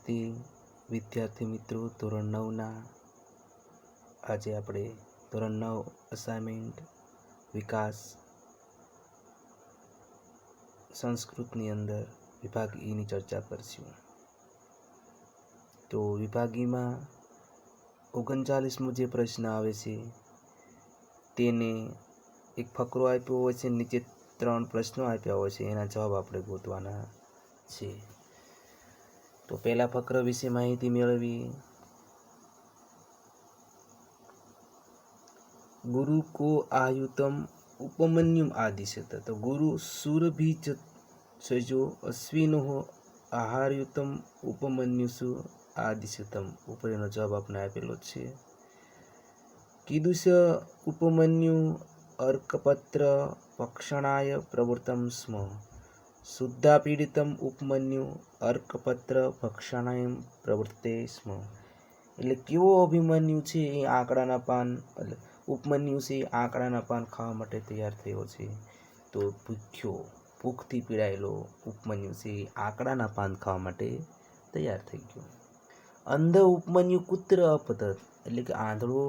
નમસ્તે વિદ્યાર્થી મિત્રો, ધોરણ 9ના આજે આપણે ધોરણ 9 અસાઇનમેન્ટ વિકાસ સંસ્કૃતની અંદર વિભાગ ઈની ચર્ચા કરશું. તો વિભાગ ઈમાં 39મો જે પ્રશ્ન આવે છે તેને એક ફકરો આપ્યો હોય છે, નીચે 3 પ્રશ્નો આપ્યા હોય છે, એના જવાબ આપણે ગોતવાના છે. તો પહેલા ફકરા વિશે માહિતી મેળવી. ગુરુ કો આયુતમ ઉપમન્યુમ આદિશત. તો ગુરુ સુરભિજો અશ્વિનો આહારયુતમ ઉપમન્યુસુ આદિશતમ. ઉપર એનો જવાબ આપણે આપેલો છે. કીદુષ ઉપમન્યુ અર્કપત્ર ભક્ષણાય પ્રવૃત્તમ સ્મ. શુદ્ધા પીડિતમ ઉપમન્યુ અર્કપત્ર ભક્ષણાય પ્રવૃત્તે સ્મ. એટલે કેવો અભિમન્યુ છે એ આંકડાના પાન એટલે ઉપમન્યુ છે આંકડાના પાન ખાવા માટે તૈયાર થયો છે. તો ભૂખથી પીડાયેલો ઉપમન્યુ છે આંકડાના પાન ખાવા માટે તૈયાર થઈ ગયો. અંધ ઉપમન્યુ કુત્ર અપતત. એટલે કે આંધળો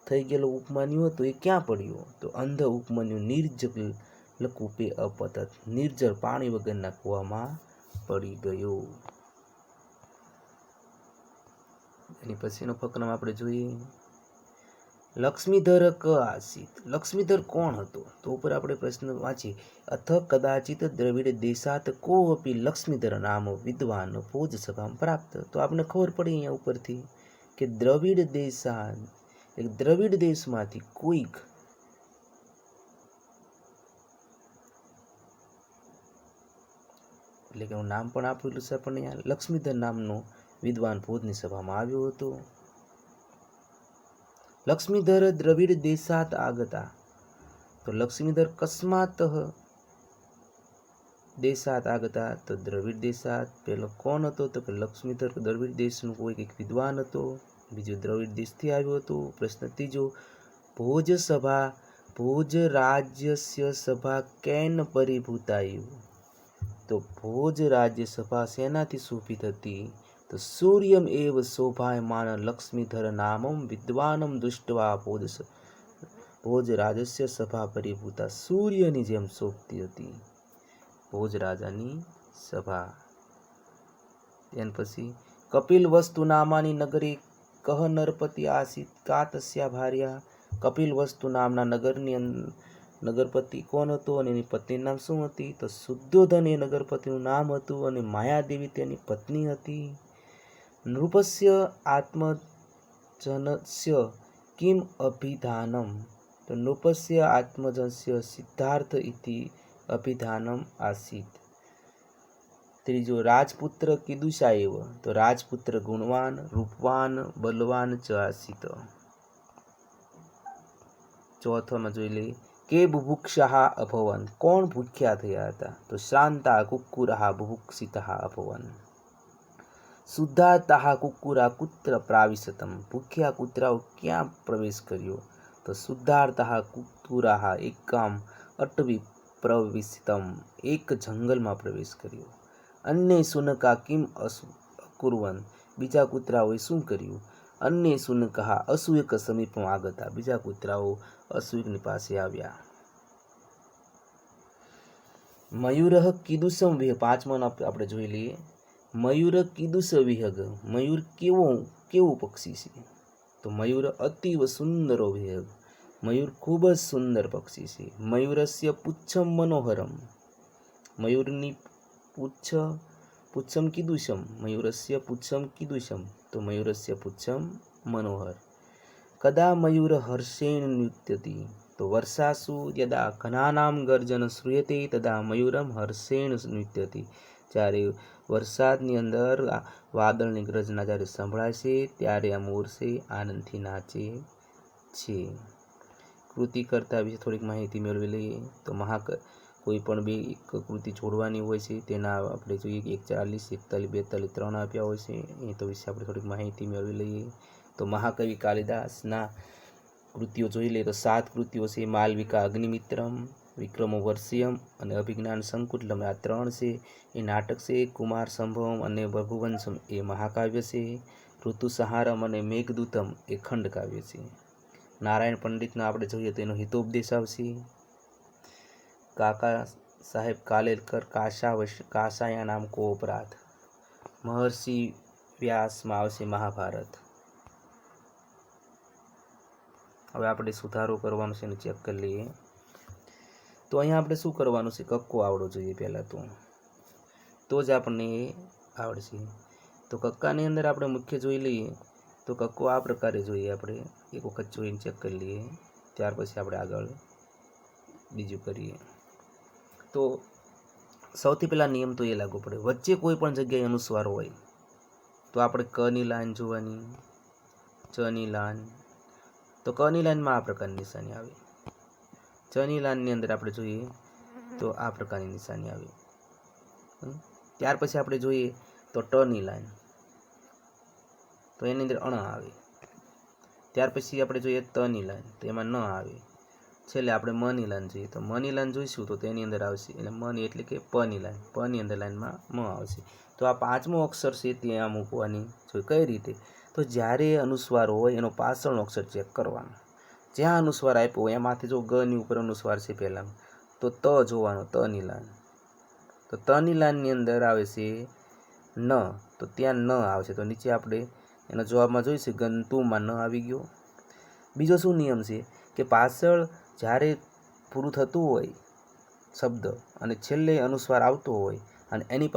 થઈ ગયેલો ઉપમન્યુ હતો એ ક્યાં પડ્યો? તો અંધ ઉપમન્યુ નિર્જલ કૂપે અપતત. નિર્જળ પાણી વગરના કૂવામાં પડી ગયો. એની પછીનો ફકરામાં આપણે જોઈએ લક્ષ્મીધર ક આસીત. લક્ષ્મીધર કોણ હતો? તો ઉપર આપણે પ્રશ્ન વાંચીએ. અથ કદાચિત દ્રવિડ દેશાત કોપી લક્ષ્મીધર નામ વિદ્વાન ભોજ સભામ પ્રાપ્ત. તો આપણે ખબર પડી અહીંયા ઉપરથી કે દ્રવિડ દેશમાંથી કોઈક એટલે કે નામ પણ આપેલું છે આપણને અહીંયા લક્ષ્મીધર નામનો વિદ્વાન ભોજની સભામાં આવ્યો હતો. લક્ષ્મીધર દ્રવિડ દેશાત આગતા. તો લક્ષ્મીધર કસ્માત દેશાત આગતા. તો દ્રવિડ દેશાત પેલો કોણ હતો? તો કે લક્ષ્મીધર દ્રવિડ દેશનો કોઈ એક વિદ્વાન હતો. બીજો દ્રવિડ દેશથી આવ્યો હતો. પ્રશ્ન ત્રીજો ભોજ સભા ભોજ રાજ્યસ્ય સભા કેન પરિભૂતાયુ. તો ભોજ રાજ્ય સભા શેનાથી શોભિત હતી? તો સૂર્યમ એવ શોભાયમાન લક્ષ્મીધર નામમ વિદ્વાનમ દૃષ્ટવા ભોજ રાજસ્ય સભા પરિભૂતા. સૂર્યની જેમ શોભતી હતી ભોજ રાજાની સભા. ત્યાર પછી કપિલ વસ્તુ નામાની નગરી કહ નરપતિ આસિત કા તસ્યા ભાર્યા. કપિલ વસ્તુ નામના નગરની નગરપતિ કોણ હતો અને એની પત્નીનું નામ શું હતી? તો શુદ્ધોધન એ નગરપતિનું નામ હતું અને માયાદેવી તેની પત્ની હતી. નૃપસ્ય આત્મજનસ્ય કિમ અભિધાનમ. તો નૃપસ્ય આત્મજનસ્ય સિદ્ધાર્થ ઇતિ અભિધાનમ આસીત. ત્રીજો રાજપુત્ર કીદુષા એવ. તો રાજપુત્ર ગુણવાન રૂપવાન બલવાન ચ આસીત. ચોથામાં જોઈ લઈએ કે બુભુક્ષા અભવન. કોણ ભૂખ્યા થયા હતા? તો શ્રાંતા કુક્કુરા બુભુક્ષિતા અભવન. શુદ્ધા તાહા કુક્કુરા કુત્ર પ્રાવિશતમ. ભૂખ્યા કૂતરાઓ ક્યાં પ્રવેશ કર્યો? તો શુદ્ધાર્થા કુક્કુરા એકામ અટવી પ્રવિશતમ. એક જંગલમાં પ્રવેશ કર્યો. અન્ય શુનકા કિમ અકુર્વન. બીજા કૂતરાઓએ શું કર્યું? અન્ય શુનકા અસૂયક સમીપમ આગતા. બીજા કૂતરાઓ અસૂયકની પાસે આવ્યા. મયુરઃ કીદુષમ વિહગ. પાંચમાં આપણે જોઈ લઈએ મયુર કીદુષ વિહગ. મયુર કેવું પક્ષી છે? તો મયુર અતિવ સુંદરો વિહગ. મયુર ખૂબ જ સુંદર પક્ષી છે. મયુરસ્ય પુચ્છમ મનોહરમ. મયુરની પુચ્છમ કીદુષમ. મયુરસ્ય પુચ્છમ કીદુષમ. તો મયુરસ્ય પુચ્છમ મનોહર. કદા મયુર હર્ષેણ નૃત્યતિ. તો વર્ષાસુ યદા ઘનાનામ ગર્જન શ્રૂયતે તદા મયુરમ હર્ષેણ નૃત્યતિ. જ્યારે વરસાદની અંદર વાદળની ગર્જના જ્યારે સંભળાય છે ત્યારે આ મોર છે આનંદથી નાચે છે. કૃતિ કરતા વિશે થોડીક માહિતી મેળવી લઈએ. તો કોઈ પણ બે એક કૃતિ જોડવાની હોય છે તેના આપણે જોઈએ કે 41, 41, 42, 3 આપ્યા હોય છે. એ તો વિશે આપણે થોડીક માહિતી મેળવી લઈએ. તો મહાકવિ કાલિદાસના કૃતિઓ જોઈ લઈએ તો 7 કૃતિઓ છે. માલવિકા અગ્નિમિત્રમ, વિક્રમોર્વશિયમ અને અભિજ્ઞાન સંકુટલમ આ 3 છે એ નાટક છે. કુમાર સંભવમ અને ભૃગુવંશમ એ મહાકાવ્ય છે. ઋતુસંહારમ અને મેઘદૂતમ એ ખંડકાવ્ય છે. નારાયણ પંડિતનો આપણે જોઈએ તો એનો હિતોપદેશ આવશે. કાકા સાહેબ કાલેલકર કાસાયા નામ કો અપરાધ. મહર્ષિ વ્યાસમાં આવશે મહાભારત. હવે આપણે સુધારો કરવાનો છે, એને ચેક કરી લઈએ. તો અહીંયા આપણે શું કરવાનું છે, કક્કો આવડવો જોઈએ પહેલાં તો જ આપણને આવડશે. તો કક્કાની અંદર આપણે મુખ્ય જોઈ લઈએ તો કક્કો આ પ્રકારે જોઈએ. આપણે એક વખત જોઈને ચેક કરી લઈએ, ત્યાર પછી આપણે આગળ બીજું કરીએ. તો સૌથી પહેલાં નિયમ તો એ લાગુ પડે, વચ્ચે કોઈ પણ જગ્યાએ અનુસ્વાર હોય તો આપણે કની લાઈન જોવાની, ચની લાઈન. તો કની લાઈનમાં આ પ્રકારની નિશાની આવે. ચની લાઈનની અંદર આપણે જોઈએ તો આ પ્રકારની નિશાની આવે. ત્યાર પછી આપણે જોઈએ તો ટની લાઈન, તો એની અંદર અણ આવે. ત્યાર પછી આપણે જોઈએ તની લાઈન, તો એમાં ન આવે. છેલ્લે આપણે મની લાઈન જોઈએ તો મની લાઈન જોઈશું તો તેની અંદર આવશે, એટલે મની એટલે કે પની લાઈન, પની અંદર લાઈનમાં મ આવશે. તો આ 5મો અક્ષર છે ત્યાં મૂકવાની. જો કઈ રીતે, તો જ્યારે અનુસ્વાર હોય એનો પાછળનો અક્ષર ચેક કરવાનો. જ્યાં અનુસ્વાર આપ્યો હોય એમાંથી જો ગની ઉપર અનુસ્વાર છે પહેલાં, તો ત જોવાનો, તની લાઈન. તો તની લાઈનની અંદર આવે છે ન, તો ત્યાં ન આવશે. તો નીચે આપણે એના જવાબમાં જોઈશું ગંતુમાં ન આવી ગયો. બીજો શું નિયમ છે કે પાછળ જ્યારે પૂરું થતું હોય શબ્દ અને છેલ્લે અનુસ્વાર આવતો હોય અને એની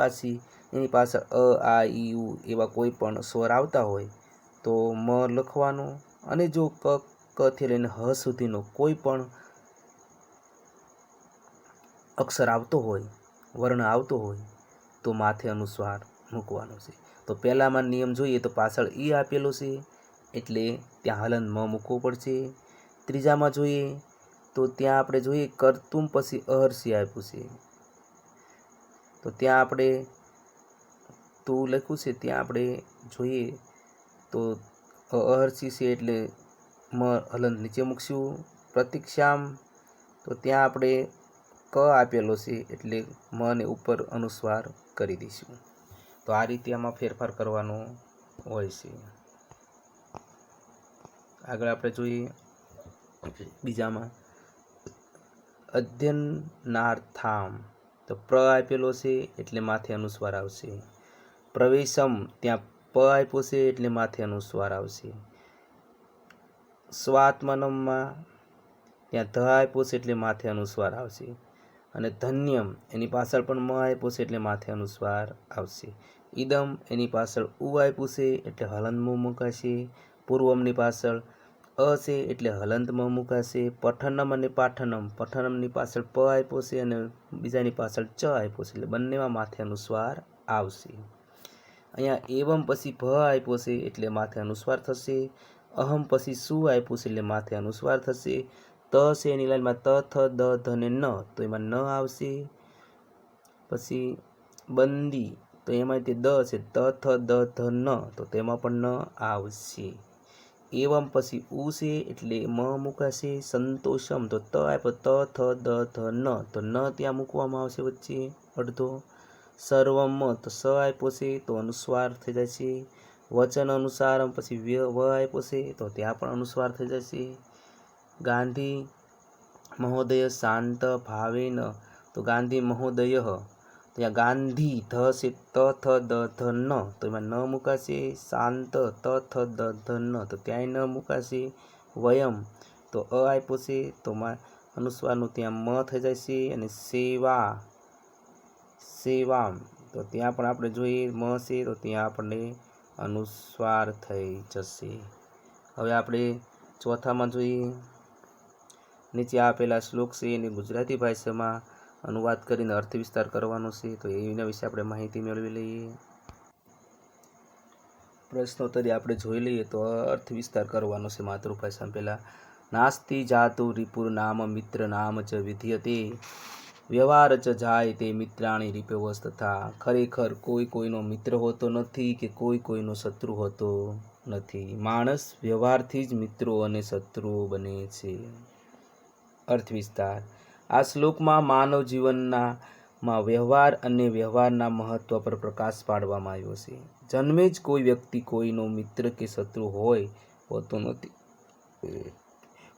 પાછળ અ આ ઈ ઉ એવા કોઈ પણ સ્વર આવતા હોય તો મ લખવાનો. અને જો ક થી લઈને હ સુધીનો કોઈ પણ અક્ષર આવતો હોય, વર્ણ આવતો હોય તો માથે અનુસ્વાર મૂકવાનો છે. તો પહેલામાં નિયમ જોઈએ તો પાછળ ઈ આપેલો છે એટલે ત્યાં હલન મ મૂકવો પડશે. ત્રીજામાં જોઈએ તો ત્યાં આપણે જોઈએ કર્તુમ પછી અહર્ષી આપ્યું છે, તો ત્યાં આપણે તું લખ્યું છે, ત્યાં આપણે જોઈએ તો અહર્ષી છે એટલે મ હલન નીચે મૂકશું. પ્રતિક્ષામ, તો ત્યાં આપણે ક આપેલો છે એટલે મને ઉપર અનુસ્વાર કરી દઈશું. તો આ રીતે આમાં ફેરફાર કરવાનો હોય છે. આગળ આપણે જોઈએ બીજામાં અધ્યયનાર્થામ, તો પ્ર આપેલો છે એટલે માથે અનુસ્વાર આવશે. પ્રવેશમ, ત્યાં પ આપ્યો છે એટલે માથે અનુસ્વાર આવશે. સ્વાત્મનમમાં ત્યાં ધ આપ્યો છે એટલે માથે અનુસ્વાર આવશે. અને ધન્યમ, એની પાછળ પણ મ આપ્યો છે એટલે માથે અનુસ્વાર આવશે. ઈદમ, એની પાછળ ઉ આપ્યું છે એટલે હલંત મ મુકાશે. પૂર્વમની પાછળ અ છે એટલે હલંત મ મુકાશે. પઠનમ અને પાઠનમ, પઠનમની પાછળ પ આપ્યો છે અને બીજાની પાછળ ચ આપ્યો છે એટલે બંનેમાં માથે અનુસ્વાર આવશે. અહીંયા એવમ પછી ભ આપ્યો છે એટલે માથે અનુસ્વાર થશે. અહમ પછી શું આપ્યું છે એટલે માથે અનુસ્વાર થશે. ત છે એની લાઈનમાં ત થ દ ધ ને ન, તો એમાં ન આવશે. પછી બંદી, તો એમાં તે દ છે, ત થ દ ધ ન, તો તેમાં પણ ન આવશે. એવમ પછી ઉ છે એટલે મ મુકાશે. સંતોષમ, તો ત આપ્યો ત થ દ ધ ન, તો ન ત્યાં મૂકવામાં આવશે વચ્ચે અડધો. સર્વમ, તો સ આપ્યો છે તો અનુસ્વાર થઈ જશે. વચન અનુસારમ, પછી વ આપ્યો છે તો ત્યાં પણ અનુસ્વાર થઈ જશે. ગાંધી મહોદય શાંત ભાવેન, તો ગાંધી મહોદય, ત્યાં ગાંધી ધ છે ત થ દ ધ ન, તો એમાં ન મુકાશે. શાંત ત થ દ ધ ન, તો ત્યાંય ન મુકાશે. વયમ, તો અ આપ્યો છે તો અનુસ્વારનું ત્યાં મ થઈ જશે. અને સેવામ, તો ત્યાં પણ આપણે જોઈએ મ છે તો ત્યાં આપણને અનુસ્વાર થઈ જશે. હવે આપણે ચોથામાં જોઈએ. નીચે આપેલા શ્લોક છે એને ગુજરાતી ભાષામાં અનુવાદ કરીને અર્થ વિસ્તાર કરવાનો છે, તો એના વિશે આપણે માહિતી મેળવી લઈએ. પ્રશ્નોત્તરી આપણે જોઈ લઈએ તો અર્થ વિસ્તાર કરવાનો છે માતૃભાષામાં. પહેલાં નાસ્તિ જાતુ રિપુર નામ મિત્ર નામ ચ વિધ્યતે વ્યવહાર ચ જાય તે મિત્રાણી રિપવસ તથા. ખરેખર કોઈ કોઈનો મિત્ર હોતો નથી કે કોઈ કોઈનો શત્રુ હોતો નથી. માણસ વ્યવહારથી જ મિત્રો અને શત્રુઓ બને છે. અર્થ વિસ્તાર, આ શ્લોકમાં માનવ જીવનના વ્યવહાર અને વ્યવહારના મહત્વ પર પ્રકાશ પાડવામાં આવ્યો છે. જન્મે જ કોઈ વ્યક્તિ કોઈનો મિત્ર કે શત્રુ હોતો નથી.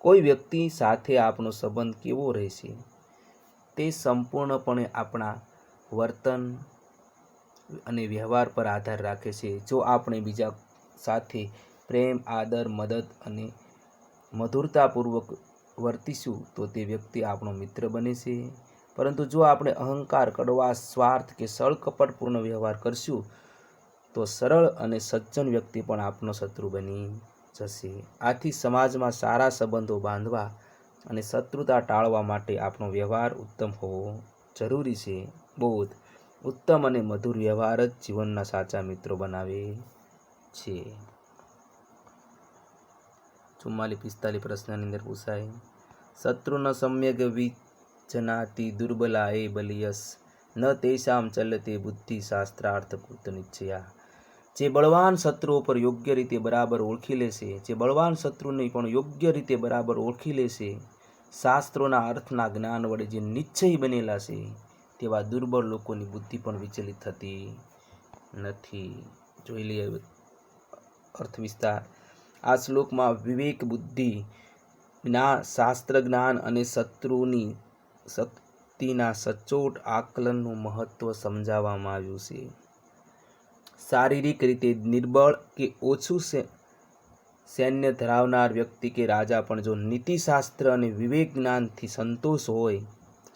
કોઈ વ્યક્તિ સાથે આપણો સંબંધ કેવો રહેશે તે સંપૂર્ણપણે આપણા વર્તન અને વ્યવહાર પર આધાર રાખે છે. જો આપણે બીજા સાથે પ્રેમ, આદર, મદદ અને મધુરતાપૂર્વક વર્તીશું તો તે વ્યક્તિ આપણો મિત્ર બને છે. પરંતુ જો આપણે અહંકાર, કડવાશ, સ્વાર્થ કે છળકપટપૂર્ણ વ્યવહાર કરશું તો સરળ અને સજ્જન વ્યક્તિ પણ આપણો શત્રુ બની જશે. આથી સમાજમાં સારા સંબંધો બાંધવા અને શત્રુતા ટાળવા માટે આપણો વ્યવહાર ઉત્તમ હોવો જરૂરી છે. બોધ: ઉત્તમ અને મધુર વ્યવહાર જ જીવનના સાચા મિત્રો બનાવે છે. 44-45 પ્રશ્નની અંદર પૂછાય. શત્રુન સમ્યગ વિજ્જનાતિ દુર્બલા એ બલિયસ ન તેષામ ચલતે બુદ્ધિ શાસ્ત્રાર્થ કૃત નિશ્ચયા. જે બળવાન શત્રુઓ પર યોગ્ય રીતે બરાબર ઓળખી લેશે, જે બળવાન શત્રુને પણ યોગ્ય રીતે બરાબર ઓળખી લેશે, શાસ્ત્રોના અર્થના જ્ઞાન વડે જે નિશ્ચયી બનેલા છે, તેવા દુર્બળ લોકોની બુદ્ધિ પણ વિચલિત થતી નથી. જોઈ લઈએ અર્થ વિસ્તાર. આ શ્લોકમાં વિવેક, બુદ્ધિ, શાસ્ત્ર જ્ઞાન અને શત્રુની શક્તિના સચોટ આકલનનું મહત્વ સમજાવવામાં આવ્યું છે. શારીરિક રીતે નિર્બળ કે ઓછું સૈન્ય ધરાવનાર વ્યક્તિ કે રાજા પણ જો નીતિશાસ્ત્ર અને વિવેક જ્ઞાનથી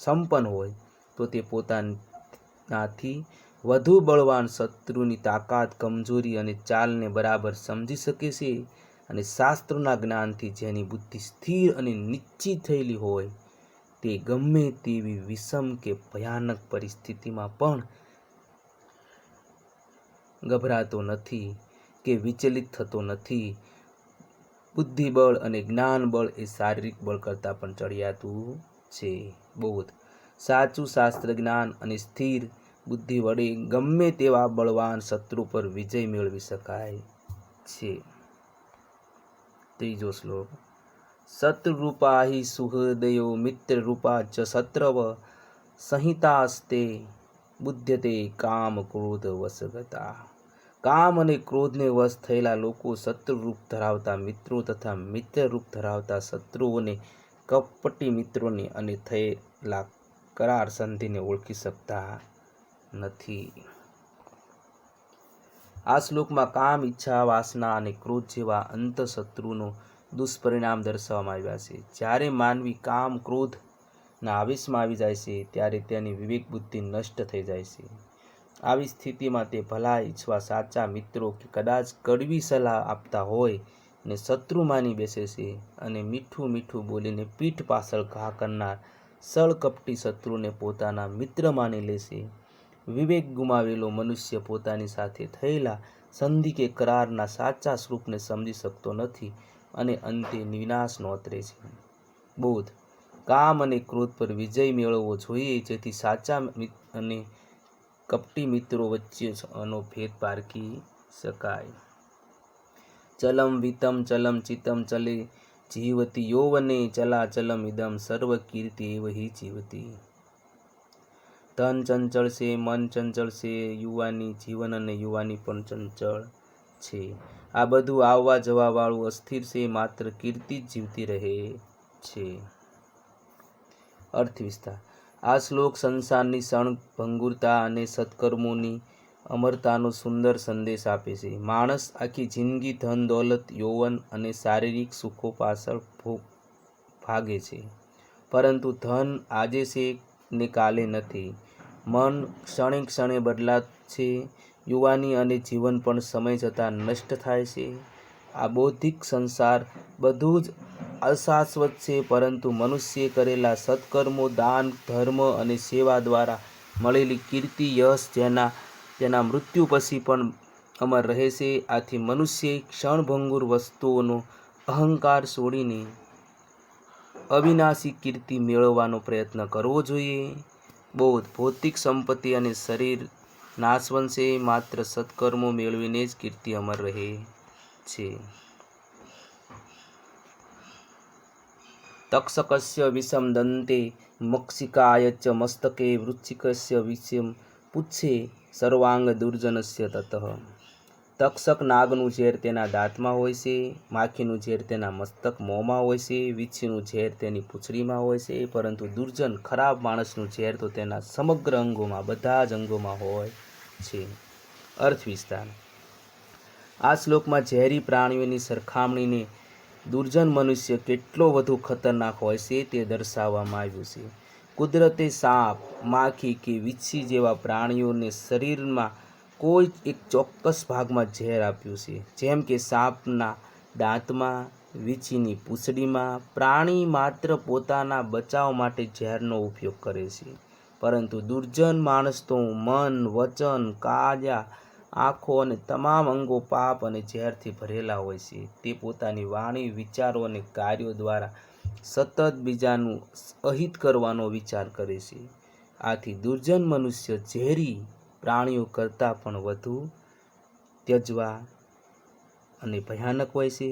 સંપન્ન હોય તો તે પોતાનાથી વધુ બળવાન શત્રુની તાકાત, કમજોરી અને ચાલને બરાબર સમજી શકે છે. અને શાસ્ત્રોના જ્ઞાનથી જેની બુદ્ધિ સ્થિર અને નિશ્ચિત થયેલી હોય તે ગમે તેવી વિષમ કે ભયાનક પરિસ્થિતિમાં પણ ગભરાતો નથી કે વિચલિત થતો નથી. બુદ્ધિબળ અને જ્ઞાન બળ એ શારીરિક બળ કરતાં પણ ચડિયાતું છે. બોધ: સાચું શાસ્ત્ર જ્ઞાન અને સ્થિર બુદ્ધિ વડે ગમે તેવા બળવાન શત્રુ પર વિજય મેળવી શકાય છે. ત્રીજો શ્લોક. શત્રુરૂપા હિ સુહૃદયો મિત્રરૂપા ચ શત્રવ સંહિતાસ્તે બુધ્યતે કામ ક્રોધ વશગતા. કામ અને ક્રોધને વશ થયેલા લોકો શત્રુરૂપ ધરાવતા મિત્રો તથા મિત્રરૂપ ધરાવતા શત્રુઓને, કપટી મિત્રોને અને થયેલા કરાર સંધિને ઓળખી શકતા નથી. આ શ્લોકમાં કામ, ઈચ્છા, વાસના અને ક્રોધ જેવા અંતઃશત્રુનો દુષ્પરિણામ દર્શાવવામાં આવ્યા છે. જ્યારે માનવી કામ, ક્રોધના આવેશમાં આવી જાય છે ત્યારે તેની વિવેક બુદ્ધિ નષ્ટ થઈ જાય છે. આવી સ્થિતિમાં તે ભલાઈ ઈચ્છવા સાચા મિત્રો કે કદાચ કડવી સલાહ આપતા હોય ને શત્રુ માની બેસે છે અને મીઠું મીઠું બોલીને પીઠ પાછળ ઘા કરનાર છળકપટી શત્રુને પોતાના મિત્ર માની લે છે. વિવેક ગુમાવેલો મનુષ્ય પોતાની સાથે થયેલા સંધિ કે કરારના સાચા સ્વરૂપને સમજી શકતો નથી અને અંતે વિનાશ નોતરે છે. બોધ: કામ અને ક્રોધ પર વિજય મેળવવો જોઈએ જેથી સાચા અને કપટી મિત્રો વચ્ચેનો ભેદ પારખી શકાય. ચલમ વિત્તમ ચલમ ચિત્તમ ચલે જીવતી યૌવને ચલાચલમ ઇદમ સર્વ કીર્તિ એવ હિ જીવતી. ધન ચંચળ છે, મન ચંચળ છે, યુવાની જીવન અને યુવાની પણ ચંચળ છે. આ બધું આવવા જવા વાળું અસ્થિર છે, માત્ર કીર્તિ જ જીવતી રહે છે. અર્થ વિસ્તાર. આ શ્લોક સંસારની ક્ષણભંગુરતા અને સત્કર્મોની અમરતાનો સુંદર સંદેશ આપે છે. માણસ આખી જિંદગી ધન, દોલત, યૌવન અને શારીરિક સુખો પાછળ ભાગે છે, પરંતુ ધન આજે છે ને કાલે નથી. મન ક્ષણે ક્ષણે બદલાય છે. યુવાની અને જીવન પણ સમય જતાં નષ્ટ થાય છે. આ બૌદ્ધિક સંસાર બધું જ અશાશ્વત છે, પરંતુ મનુષ્યે કરેલા સત્કર્મો, દાન, ધર્મ અને સેવા દ્વારા મળેલી કીર્તિ, યશ તેના મૃત્યુ પછી પણ અમર રહે છે. આથી મનુષ્યે ક્ષણભંગુર વસ્તુઓનો અહંકાર છોડીને અવિનાશી કીર્તિ મેળવવાનો પ્રયત્ન કરવો જોઈએ. બોધ: ભૌતિક સંપત્તિ અને શરીર નાશવંત છે, માત્ર સત્કર્મો મેળવીને જ કીર્તિ અમર રહે છે. तक्षकस्य विषम दन्ते मक्षिकाय च मस्तके वृश्चिकस्य विषम पुच्छे સર્વાંગ દુર્જનસ્ય તતઃ. તક્ષક નાગનું ઝેર તેના દાંતમાં હોય છે, માખીનું ઝેર તેના મસ્તક મોંમાં હોય છે, વીછીનું ઝેર તેની પૂંછડીમાં હોય છે, પરંતુ દુર્જન ખરાબ માણસનું ઝેર તો તેના સમગ્ર અંગોમાં, બધા જ અંગોમાં હોય છે. અર્થ વિસ્તાર. આ શ્લોકમાં ઝેરી પ્રાણીઓની સરખામણીને દુર્જન મનુષ્ય કેટલો વધુ ખતરનાક હોય છે તે દર્શાવવામાં આવ્યું છે. કુદરતે સાપ, માખી કે વીછી જેવા પ્રાણીઓને શરીરમાં કોઈ એક ચોક્કસ ભાગમાં ઝેર આપ્યું છે, જેમ કે સાપના દાંતમાં, વીછીની પૂંછડીમાં. પ્રાણી માત્ર પોતાના બચાવ માટે ઝેરનો ઉપયોગ કરે છે, પરંતુ દુર્જન માણસ તો મન, વચન, કાયા, આંખો અને તમામ અંગો પાપ અને ઝેરથી ભરેલા હોય છે. તે પોતાની વાણી, વિચારો અને કાર્યો દ્વારા સતત બીજાનું અહિત કરવાનો વિચાર કરે છે. આથી દુર્જન મનુષ્ય ઝેરી પ્રાણીઓ કરતાં પણ વધુ ત્યજવા અને ભયાનક હોય છે.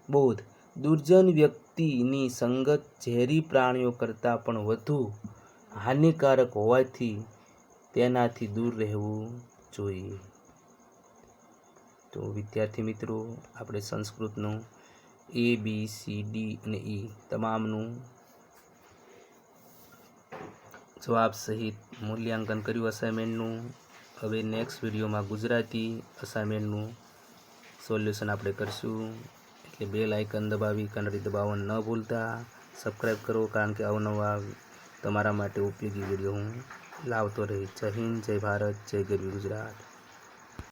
બોધ. દુર્જન વ્યક્તિની સંગત ઝેરી પ્રાણીઓ કરતાં પણ વધુ હાનિકારક હોવાથી તેનાથી દૂર રહેવું જોઈએ. તો વિદ્યાર્થી મિત્રો, આપણે સંસ્કૃતનું A, B, C, D અને E તમામનું જવાબ સહિત મૂલ્યાંકન કર્યું અસાઇનમેન્ટનું. હવે નેક્સ્ટ વિડીયોમાં ગુજરાતી અસાઇનમેન્ટનું સોલ્યુશન આપણે કરશું. એટલે બેલ આઇકન દબાવી ઘંટડી દબાવવાનું ન ભૂલતા. સબસ્ક્રાઈબ કરો, કારણ કે અવનવા તમારા માટે ઉપયોગી વિડીયો હું લાવતો રહીશ. જય હિન્દ, જય ભારત, જય ગરવી ગુજરાત.